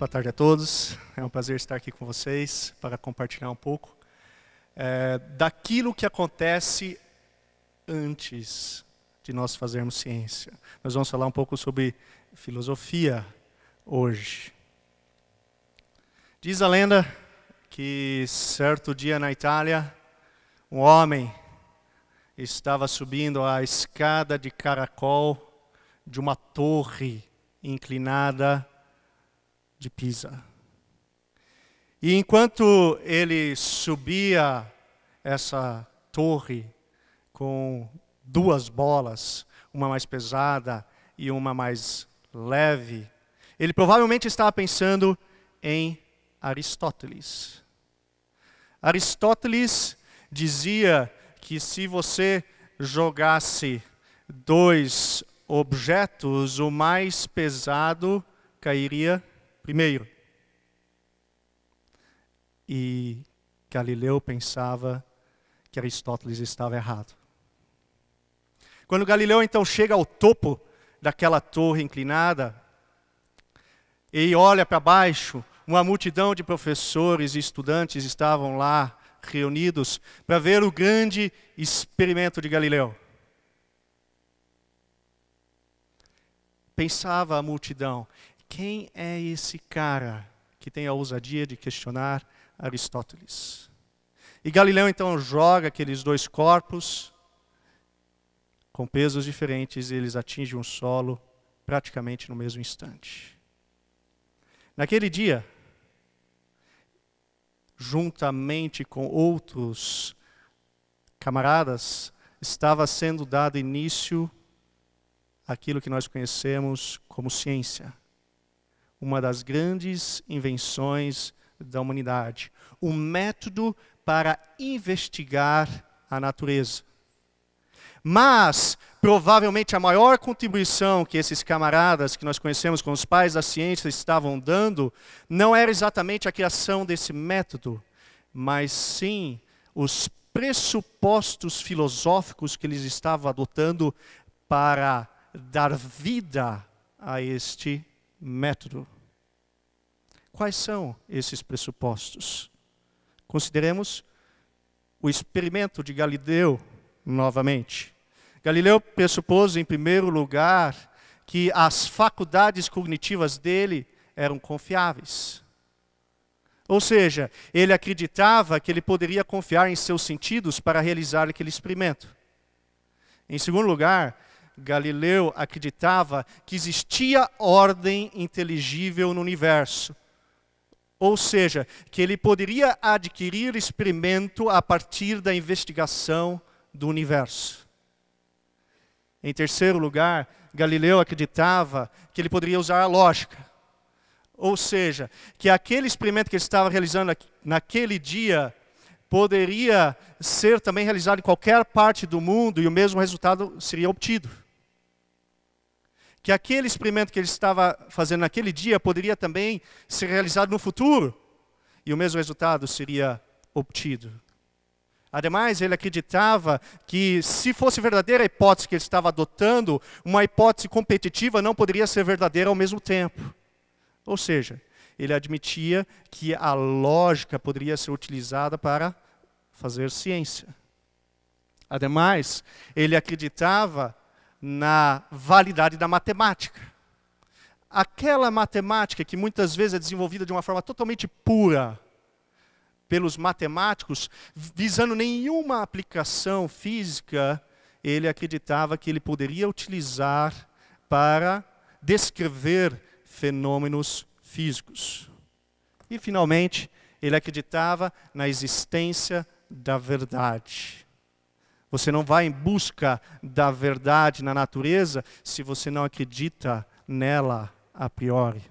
Boa tarde a todos. É um prazer estar aqui com vocês para compartilhar um pouco daquilo que acontece antes de nós fazermos ciência. Nós vamos falar um pouco sobre filosofia hoje. Diz a lenda que certo dia na Itália, um homem estava subindo a escada de caracol de uma torre inclinada de Pisa. E enquanto ele subia essa torre com duas bolas, uma mais pesada e uma mais leve, ele provavelmente estava pensando em Aristóteles. Aristóteles dizia que se você jogasse dois objetos, o mais pesado cairia primeiro. E Galileu pensava que Aristóteles estava errado. Quando Galileu então chega ao topo daquela torre inclinada e olha para baixo, uma multidão de professores e estudantes estavam lá reunidos para ver o grande experimento de Galileu. Pensava a multidão: quem é esse cara que tem a ousadia de questionar Aristóteles? E Galileu então joga aqueles dois corpos com pesos diferentes e eles atingem o solo praticamente no mesmo instante. Naquele dia, juntamente com outros camaradas, estava sendo dado início àquilo que nós conhecemos como ciência. Uma das grandes invenções da humanidade. Um método para investigar a natureza. Mas, provavelmente, a maior contribuição que esses camaradas, que nós conhecemos como os pais da ciência, estavam dando, não era exatamente a criação desse método, mas sim os pressupostos filosóficos que eles estavam adotando para dar vida a este método. Quais são esses pressupostos? Consideremos o experimento de Galileu novamente. Galileu pressupôs, em primeiro lugar, que as faculdades cognitivas dele eram confiáveis. Ou seja, ele acreditava que ele poderia confiar em seus sentidos para realizar aquele experimento. Em segundo lugar, Galileu acreditava que existia ordem inteligível no universo. Ou seja, que ele poderia adquirir experimento a partir da investigação do universo. Em terceiro lugar, Galileu acreditava que ele poderia usar a lógica. Ou seja, que aquele experimento que ele estava realizando naquele dia poderia ser também realizado em qualquer parte do mundo e o mesmo resultado seria obtido. Que aquele experimento que ele estava fazendo naquele dia poderia também ser realizado no futuro e o mesmo resultado seria obtido. Ademais, ele acreditava que, se fosse verdadeira a hipótese que ele estava adotando, uma hipótese competitiva não poderia ser verdadeira ao mesmo tempo. Ou seja, ele admitia que a lógica poderia ser utilizada para fazer ciência. Ademais, ele acreditava na validade da matemática. Aquela matemática que muitas vezes é desenvolvida de uma forma totalmente pura pelos matemáticos, visando nenhuma aplicação física, ele acreditava que ele poderia utilizar para descrever fenômenos físicos. E, finalmente, ele acreditava na existência da verdade. Você não vai em busca da verdade na natureza se você não acredita nela a priori.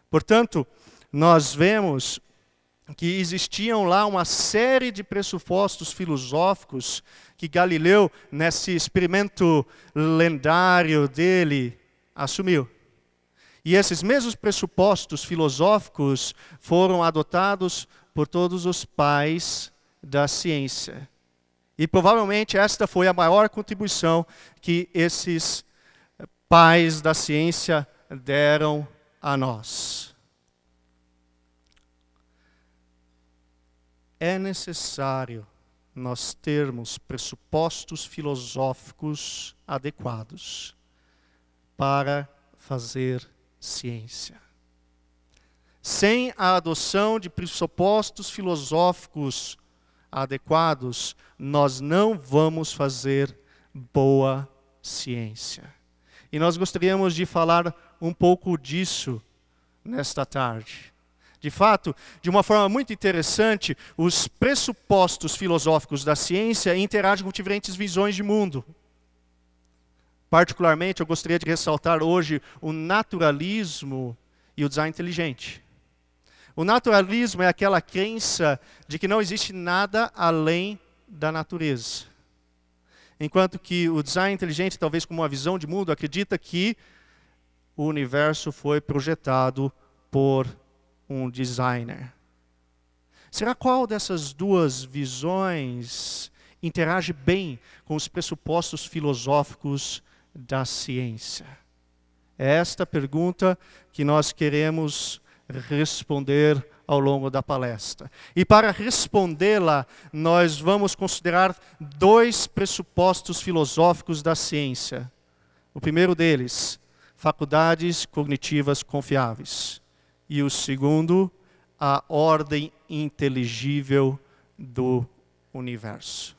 Portanto, nós vemos que existiam lá uma série de pressupostos filosóficos que Galileu, nesse experimento lendário dele, assumiu. E esses mesmos pressupostos filosóficos foram adotados por todos os pais da ciência. E provavelmente esta foi a maior contribuição que esses pais da ciência deram a nós. é necessário nós termos pressupostos filosóficos adequados para fazer ciência. Sem a adoção de pressupostos filosóficos adequados, nós não vamos fazer boa ciência. E nós gostaríamos de falar um pouco disso nesta tarde. De fato, de uma forma muito interessante, os pressupostos filosóficos da ciência interagem com diferentes visões de mundo. Particularmente, eu gostaria de ressaltar hoje o naturalismo e o design inteligente. O naturalismo é aquela crença de que não existe nada além da natureza. Enquanto que o design inteligente, talvez como uma visão de mundo, acredita que o universo foi projetado por um designer. Será qual dessas duas visões interage bem com os pressupostos filosóficos da ciência? É esta pergunta que nós queremos responder ao longo da palestra. E para respondê-la, nós vamos considerar dois pressupostos filosóficos da ciência. O primeiro deles, faculdades cognitivas confiáveis. E o segundo, a ordem inteligível do universo.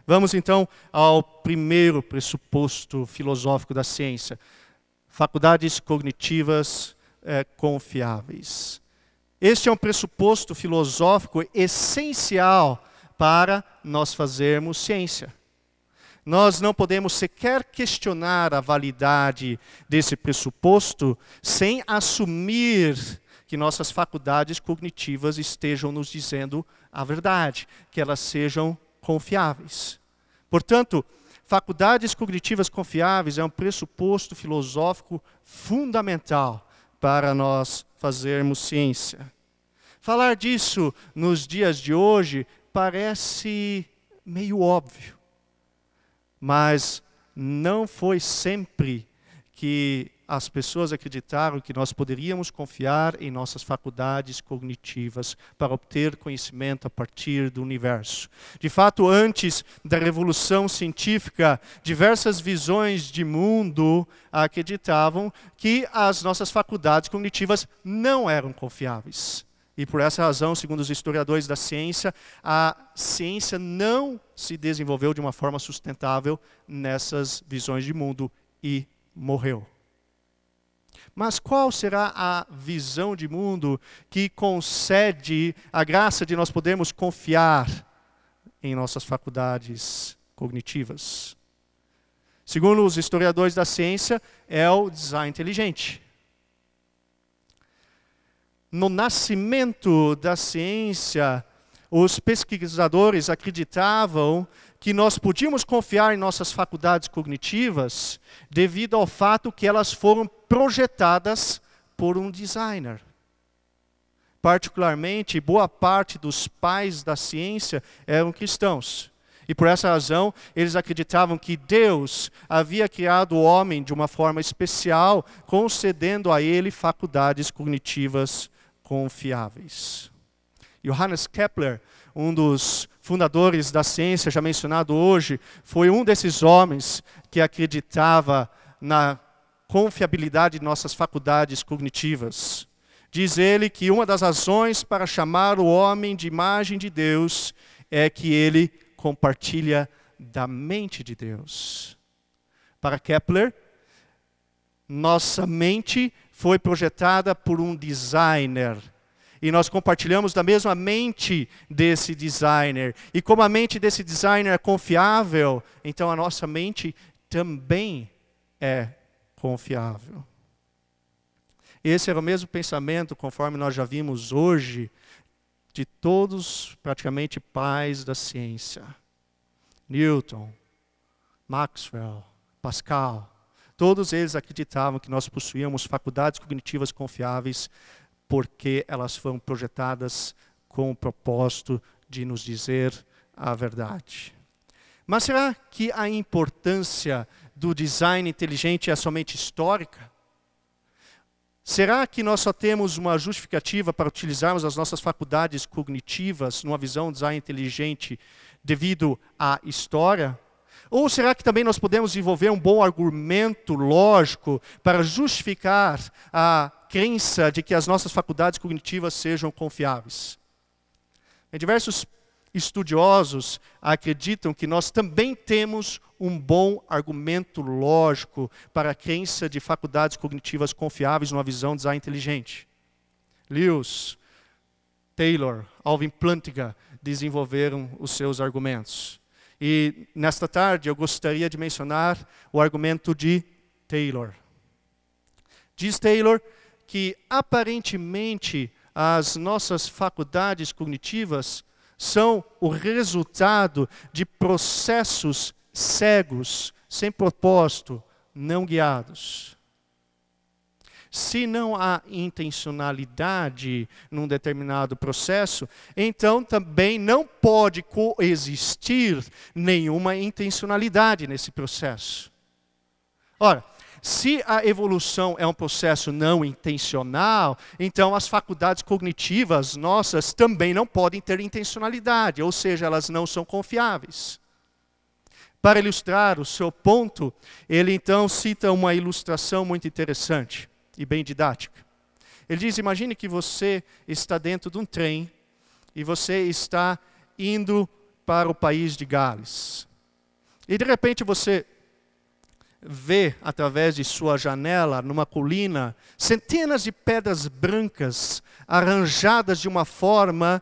Vamos então ao primeiro pressuposto filosófico da ciência. Faculdades cognitivas confiáveis. Este é um pressuposto filosófico essencial para nós fazermos ciência. Nós não podemos sequer questionar a validade desse pressuposto sem assumir que nossas faculdades cognitivas estejam nos dizendo a verdade, que elas sejam confiáveis. Portanto, faculdades cognitivas confiáveis é um pressuposto filosófico fundamental para nós fazermos ciência. Falar disso nos dias de hoje parece meio óbvio. Mas não foi sempre que as pessoas acreditaram que nós poderíamos confiar em nossas faculdades cognitivas para obter conhecimento a partir do universo. De fato, antes da Revolução Científica, diversas visões de mundo acreditavam que as nossas faculdades cognitivas não eram confiáveis. E por essa razão, segundo os historiadores da ciência, a ciência não se desenvolveu de uma forma sustentável nessas visões de mundo e morreu. Mas qual será a visão de mundo que concede a graça de nós podermos confiar em nossas faculdades cognitivas? Segundo os historiadores da ciência, é o design inteligente. No nascimento da ciência, os pesquisadores acreditavam que nós podíamos confiar em nossas faculdades cognitivas devido ao fato que elas foram projetadas por um designer. Particularmente, boa parte dos pais da ciência eram cristãos. E por essa razão, eles acreditavam que Deus havia criado o homem de uma forma especial, concedendo a ele faculdades cognitivas confiáveis. Johannes Kepler, um dos fundadores da ciência, já mencionado hoje, foi um desses homens que acreditava na confiabilidade de nossas faculdades cognitivas. Diz ele que uma das razões para chamar o homem de imagem de Deus é que ele compartilha da mente de Deus. Para Kepler, nossa mente foi projetada por um designer. E nós compartilhamos da mesma mente desse designer. E como a mente desse designer é confiável, então a nossa mente também é confiável. Esse era o mesmo pensamento, conforme nós já vimos hoje, de todos praticamente pais da ciência. Newton, Maxwell, Pascal. Todos eles acreditavam que nós possuíamos faculdades cognitivas confiáveis porque elas foram projetadas com o propósito de nos dizer a verdade. Mas será que a importância do design inteligente é somente histórica? Será que nós só temos uma justificativa para utilizarmos as nossas faculdades cognitivas numa visão design inteligente devido à história? Ou será que também nós podemos desenvolver um bom argumento lógico para justificar a crença de que as nossas faculdades cognitivas sejam confiáveis? Diversos estudiosos acreditam que nós também temos um bom argumento lógico para a crença de faculdades cognitivas confiáveis numa visão design inteligente. Lewis, Taylor, Alvin Plantinga desenvolveram os seus argumentos. E nesta tarde eu gostaria de mencionar o argumento de Taylor. Diz Taylor que aparentemente as nossas faculdades cognitivas são o resultado de processos cegos, sem propósito, não guiados. Se não há intencionalidade num determinado processo, então também não pode coexistir nenhuma intencionalidade nesse processo. Ora, se a evolução é um processo não intencional, então as faculdades cognitivas nossas também não podem ter intencionalidade, ou seja, elas não são confiáveis. Para ilustrar o seu ponto, ele então cita uma ilustração muito interessante e bem didática. Ele diz, imagine que você está dentro de um trem e você está indo para o país de Gales. E de repente você vê através de sua janela, numa colina, centenas de pedras brancas arranjadas de uma forma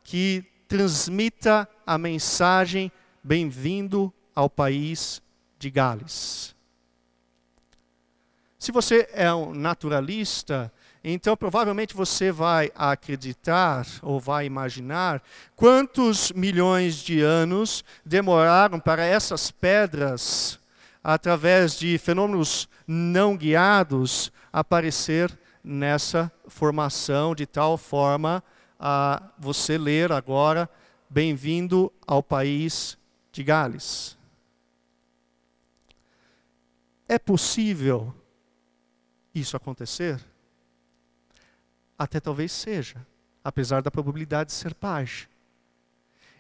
que transmita a mensagem bem-vindo ao país de Gales. Se você é um naturalista, então provavelmente você vai acreditar ou vai imaginar quantos milhões de anos demoraram para essas pedras, através de fenômenos não guiados, aparecer nessa formação, de tal forma a você ler agora, bem-vindo ao país de Gales. É possível isso acontecer? Até talvez seja, apesar da probabilidade de ser baixa.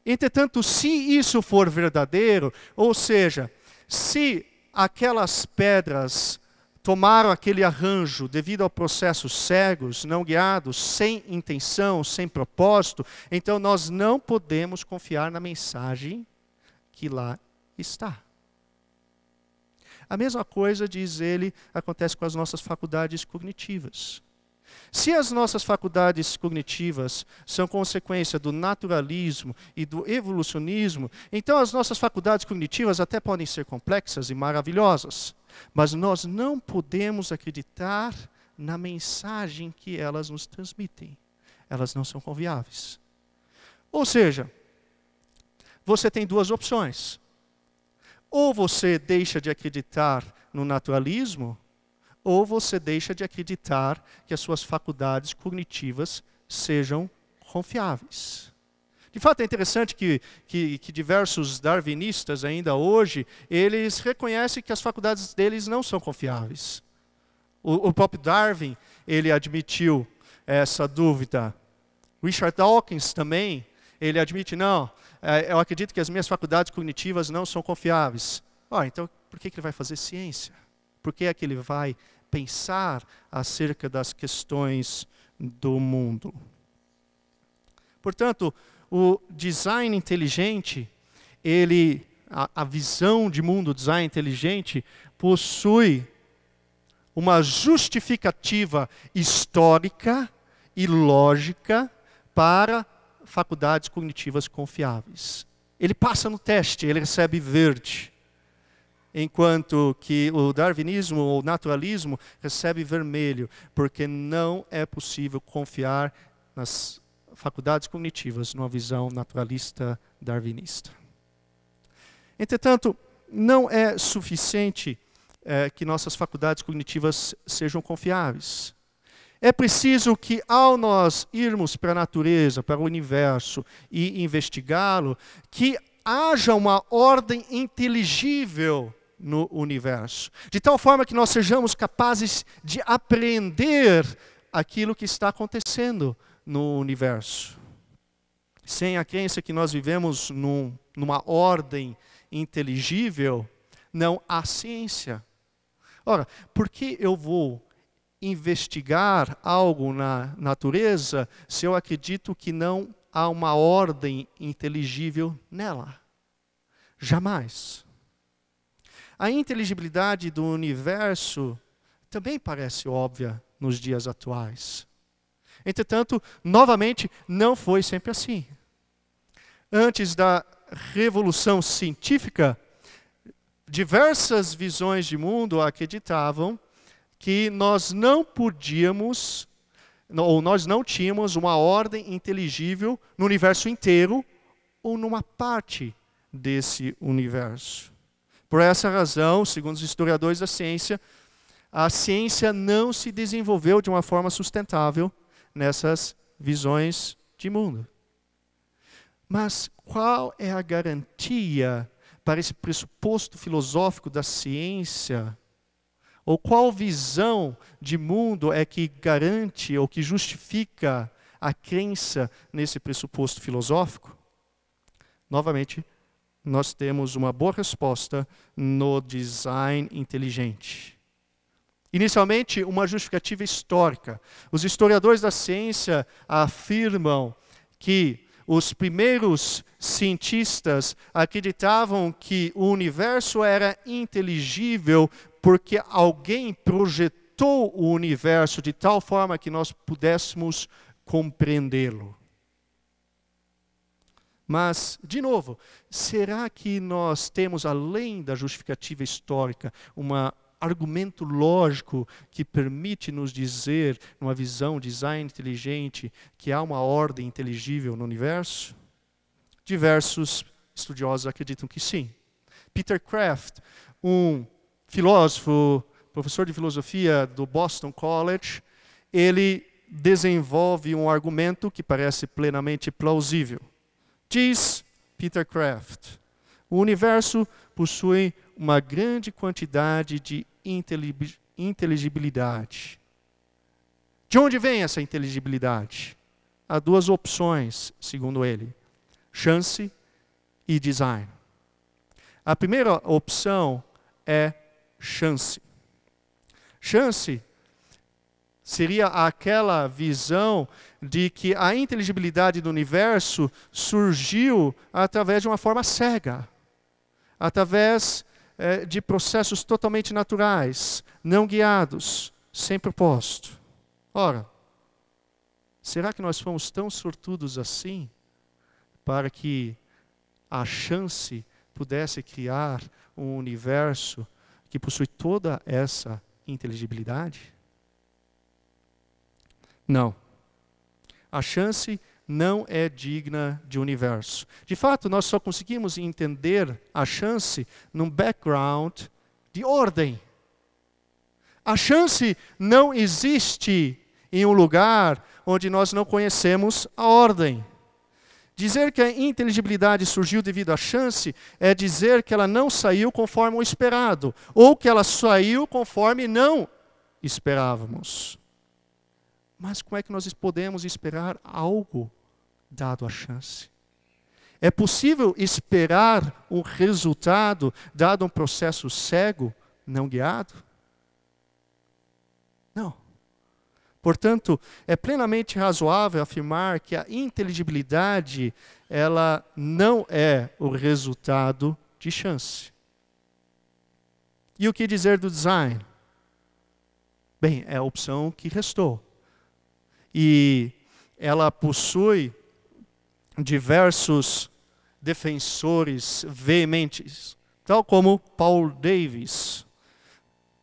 Entretanto, se isso for verdadeiro, ou seja, se aquelas pedras tomaram aquele arranjo devido a processos cegos, não guiados, sem intenção, sem propósito, então nós não podemos confiar na mensagem que lá está. A mesma coisa, diz ele, acontece com as nossas faculdades cognitivas. Se as nossas faculdades cognitivas são consequência do naturalismo e do evolucionismo, então as nossas faculdades cognitivas até podem ser complexas e maravilhosas, mas nós não podemos acreditar na mensagem que elas nos transmitem. Elas não são confiáveis. Ou seja, você tem duas opções. Ou você deixa de acreditar no naturalismo, ou você deixa de acreditar que as suas faculdades cognitivas sejam confiáveis. De fato, é interessante que diversos darwinistas ainda hoje, eles reconhecem que as faculdades deles não são confiáveis. O próprio Darwin, ele admitiu essa dúvida. Richard Dawkins também, ele admite, não, eu acredito que as minhas faculdades cognitivas não são confiáveis. Então, por que ele vai fazer ciência? Por que é que ele vai pensar acerca das questões do mundo? Portanto, o design inteligente, a visão de mundo design inteligente, possui uma justificativa histórica e lógica para faculdades cognitivas confiáveis. Ele passa no teste, ele recebe verde. Enquanto que o darwinismo ou naturalismo recebe vermelho, porque não é possível confiar nas faculdades cognitivas numa visão naturalista darwinista. Entretanto, não é suficiente que nossas faculdades cognitivas sejam confiáveis. É preciso que, ao nós irmos para a natureza, para o universo e investigá-lo, que haja uma ordem inteligível no universo. De tal forma que nós sejamos capazes de apreender aquilo que está acontecendo no universo. Sem a crença que nós vivemos numa ordem inteligível, não há ciência. Ora, por que eu vou investigar algo na natureza se eu acredito que não há uma ordem inteligível nela? Jamais. A inteligibilidade do universo também parece óbvia nos dias atuais. Entretanto, novamente, não foi sempre assim. Antes da revolução científica, diversas visões de mundo acreditavam que nós não podíamos, ou nós não tínhamos uma ordem inteligível no universo inteiro ou numa parte desse universo. Por essa razão, segundo os historiadores da ciência, a ciência não se desenvolveu de uma forma sustentável nessas visões de mundo. Mas qual é a garantia para esse pressuposto filosófico da ciência? Ou qual visão de mundo é que garante ou que justifica a crença nesse pressuposto filosófico? Novamente, nós temos uma boa resposta no design inteligente. Inicialmente, uma justificativa histórica. Os historiadores da ciência afirmam que os primeiros cientistas acreditavam que o universo era inteligível porque alguém projetou o universo de tal forma que nós pudéssemos compreendê-lo. Mas, de novo, será que nós temos, além da justificativa histórica, um argumento lógico que permite nos dizer, numa visão design inteligente, que há uma ordem inteligível no universo? Diversos estudiosos acreditam que sim. Peter Kraft, um filósofo, professor de filosofia do Boston College, ele desenvolve um argumento que parece plenamente plausível. Diz Peter Kraft, o universo possui uma grande quantidade de inteligibilidade. De onde vem essa inteligibilidade? Há duas opções, segundo ele: chance e design. A primeira opção é chance. Chance seria aquela visão de que a inteligibilidade do universo surgiu através de uma forma cega, através de processos totalmente naturais, não guiados, sem propósito. Ora, será que nós fomos tão sortudos assim para que a chance pudesse criar um universo que possui toda essa inteligibilidade? Não. A chance não é digna de universo. De fato, nós só conseguimos entender a chance num background de ordem. A chance não existe em um lugar onde nós não conhecemos a ordem. Dizer que a inteligibilidade surgiu devido à chance é dizer que ela não saiu conforme o esperado, ou que ela saiu conforme não esperávamos. Mas como é que nós podemos esperar algo dado a chance? É possível esperar um resultado dado um processo cego, não guiado? Não. Portanto, é plenamente razoável afirmar que a inteligibilidade, ela não é o resultado de chance. E o que dizer do design? Bem, é a opção que restou. E ela possui diversos defensores veementes, tal como Paul Davies.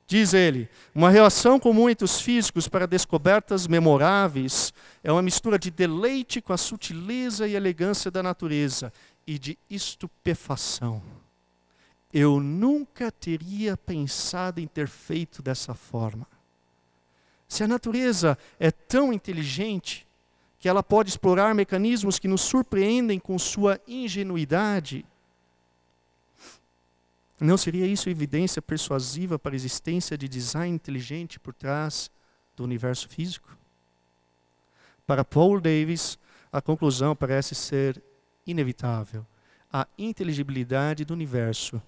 Diz ele, uma relação com muitos físicos para descobertas memoráveis é uma mistura de deleite com a sutileza e elegância da natureza e de estupefação. Eu nunca teria pensado em ter feito dessa forma. Se a natureza é tão inteligente que ela pode explorar mecanismos que nos surpreendem com sua ingenuidade, Não seria isso evidência persuasiva para a existência de design inteligente por trás do universo físico? Para Paul Davies, a conclusão parece ser inevitável. A inteligibilidade do universo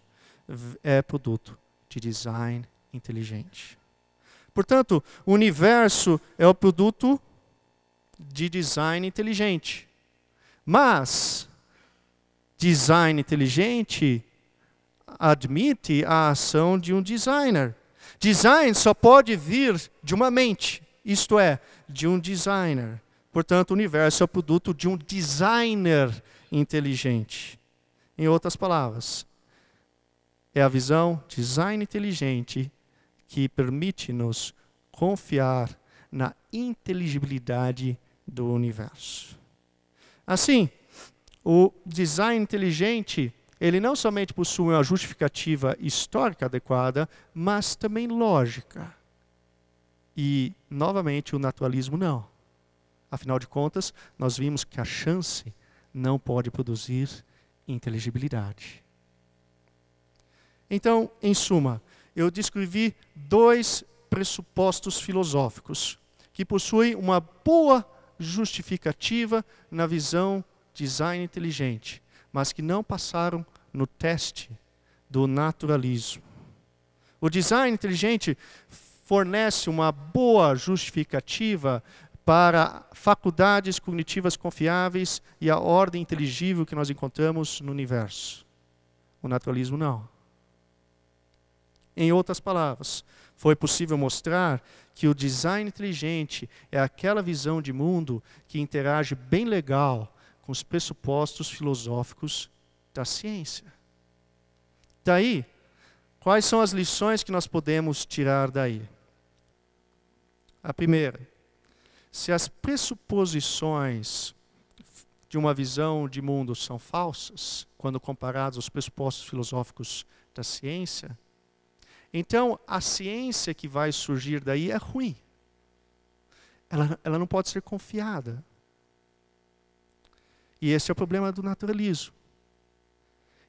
é produto de design inteligente. Portanto, o universo é o produto de design inteligente. Mas design inteligente admite a ação de um designer. Design só pode vir de uma mente, isto é, de um designer. Portanto, o universo é o produto de um designer inteligente. Em outras palavras, é a visão design inteligente que permite-nos confiar na inteligibilidade do universo. Assim, o design inteligente, ele não somente possui uma justificativa histórica adequada, mas também lógica. E, novamente, o naturalismo não. Afinal de contas, nós vimos que a chance não pode produzir inteligibilidade. Então, em suma, eu descrevi 2 pressupostos filosóficos que possuem uma boa justificativa na visão design inteligente, mas que não passaram no teste do naturalismo. O design inteligente fornece uma boa justificativa para faculdades cognitivas confiáveis e a ordem inteligível que nós encontramos no universo. O naturalismo não. Em outras palavras, foi possível mostrar que o design inteligente é aquela visão de mundo que interage bem legal com os pressupostos filosóficos da ciência. Daí, quais são as lições que nós podemos tirar daí? A primeira, se as pressuposições de uma visão de mundo são falsas, quando comparadas aos pressupostos filosóficos da ciência, então a ciência que vai surgir daí é ruim. Ela não pode ser confiada. E esse é o problema do naturalismo.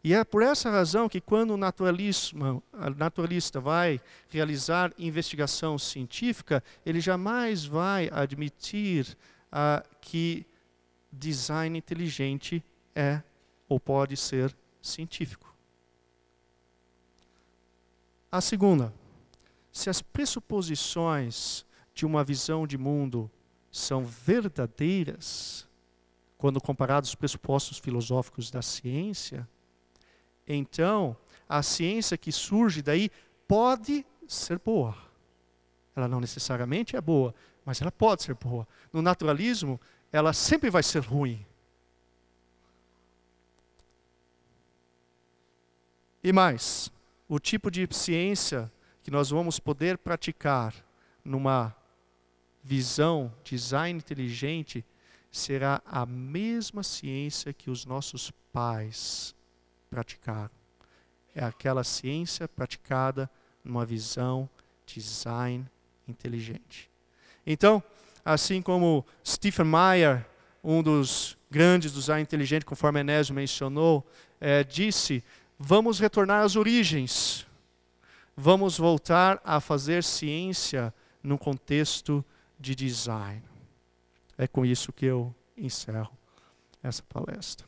E é por essa razão que quando o naturalista vai realizar investigação científica, ele jamais vai admitir que design inteligente é ou pode ser científico. A segunda, se as pressuposições de uma visão de mundo são verdadeiras, quando comparados aos pressupostos filosóficos da ciência, então a ciência que surge daí pode ser boa. Ela não necessariamente é boa, mas ela pode ser boa. No naturalismo, ela sempre vai ser ruim. E mais, o tipo de ciência que nós vamos poder praticar numa visão design inteligente será a mesma ciência que os nossos pais praticaram. É aquela ciência praticada numa visão design inteligente. Então, assim como Stephen Meyer, um dos grandes do design inteligente, conforme Enésio mencionou, disse: vamos retornar às origens. Vamos voltar a fazer ciência num contexto de design. É com isso que eu encerro essa palestra.